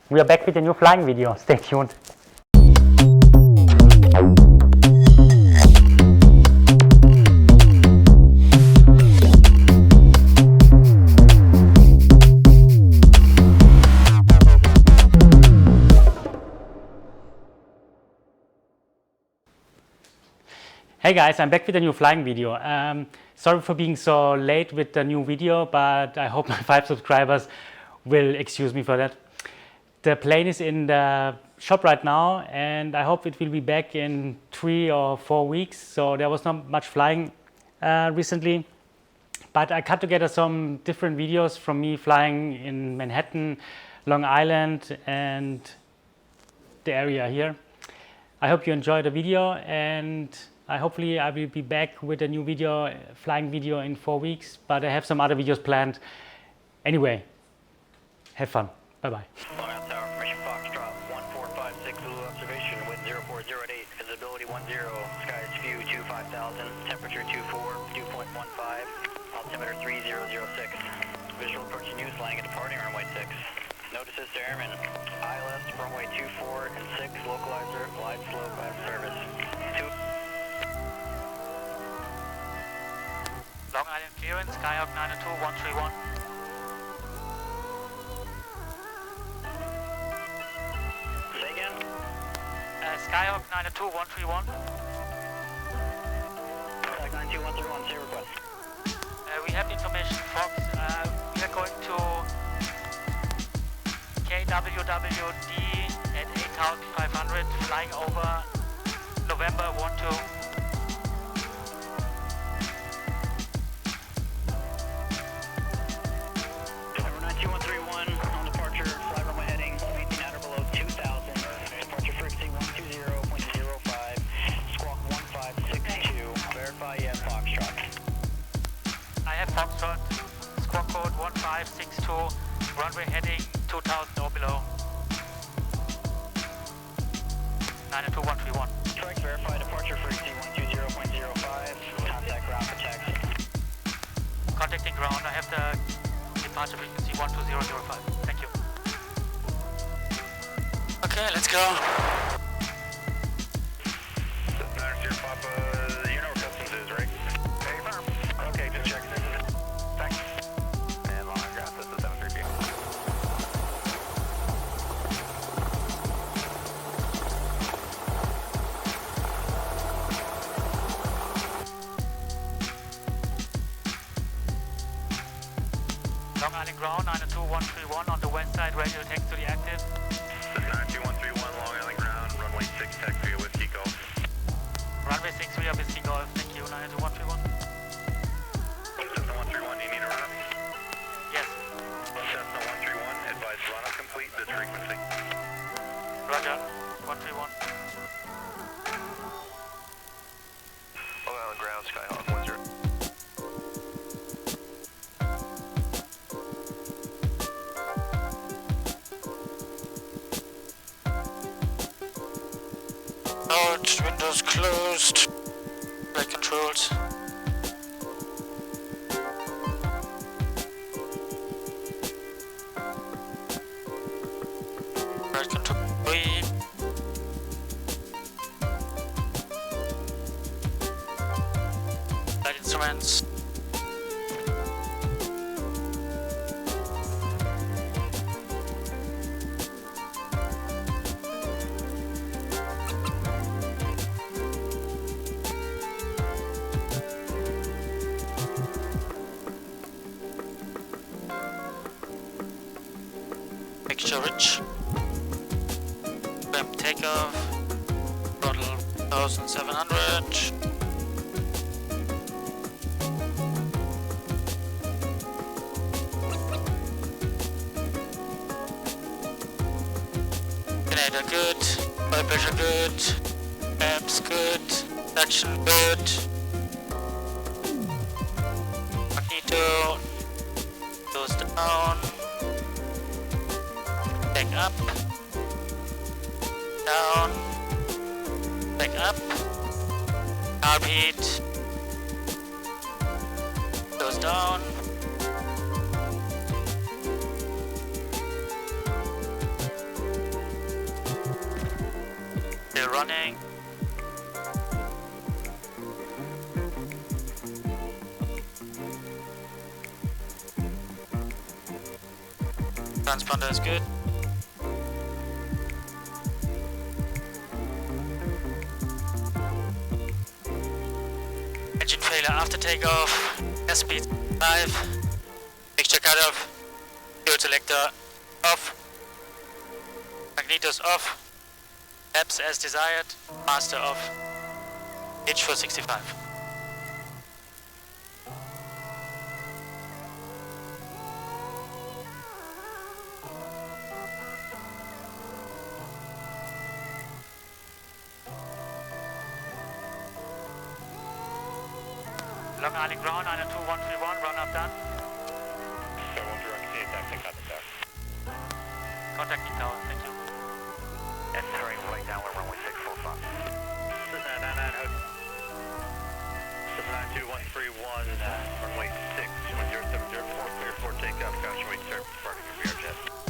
We are back with a new flying video. Stay tuned. Hey guys, I'm back with a new flying video. Sorry for being so late with the new video, but I hope my 5 subscribers will excuse me for that. The plane is in the shop right now and I hope it will be back in 3 or 4 weeks. So there was not much flying recently, but I cut together some different videos from me flying in Manhattan, Long Island and the area here. I hope you enjoyed the video, and hopefully I will be back with a new video, flying video in 4 weeks, but I have some other videos planned. Anyway, have fun. Bye-bye. Long Island Tower, Mission Foxtrot, 1456 Zulu observation, wind 0408, visibility 10, skies view 5000, temperature 2.15, altimeter 3006. Visual approaching you, flying and departing runway 6. Notices to airmen, ILS, runway 24 and 6, localizer, glide slope out of service. Long Island clearance, Skyhawk 92131. Say again? Skyhawk 92131. Skyhawk 92131, say request. We have information, Fox. We are going to KWWD at 8500, flying over November 12. Number 92131, on departure, fly runway heading, maintain at or below 2000, departure frequency 120.05, squawk 1562, verify you have Foxtrot. I have Foxtrot, squawk code 1562, runway heading 2000 or below. 92131. Correct, verify departure frequency 120.05, contact ground for taxi. Contacting ground, I have the departure frequency 12005. Thank you. Okay, let's go. Papa, you know where customs is, right? Hey, firm. Okay, just checking in. Thanks. And long ground, this is 730. Long Island ground, 92131 on the west side, radio text to the active. This is 92131, Long Island ground, runway 6, taxi via Whiskey Golf. Runway 6 via Whiskey Golf, thank you, 92131. Cessna 131, do you need a run-up? Yes, Cessna 131, advise run-up complete this frequency. Roger, 131. Long Island ground, Skyhawk 10. Out, windows closed. Flight controls. Flight control 3. Flight instruments. Mixture rich. Ramp takeoff. Throttle 1700. Generator good. Oil pressure good. Amps good. Traction good. Magneto goes down. Back up, down, back up, carb heat, goes down, Still running. Transponder is good. Engine failure after takeoff. Airspeed 5. Mixture cutoff. Fuel selector off. Magnetos off. Apps as desired. Master off. Hitch for 65. Long Island ground, Island 2131, run up done. Contacting tower, thank you. Yes, hurrying right down, we're runway 6, full stop. 792-131, runway 6, 1070, clear for takeoff, caution weight, sir, parking for your jet.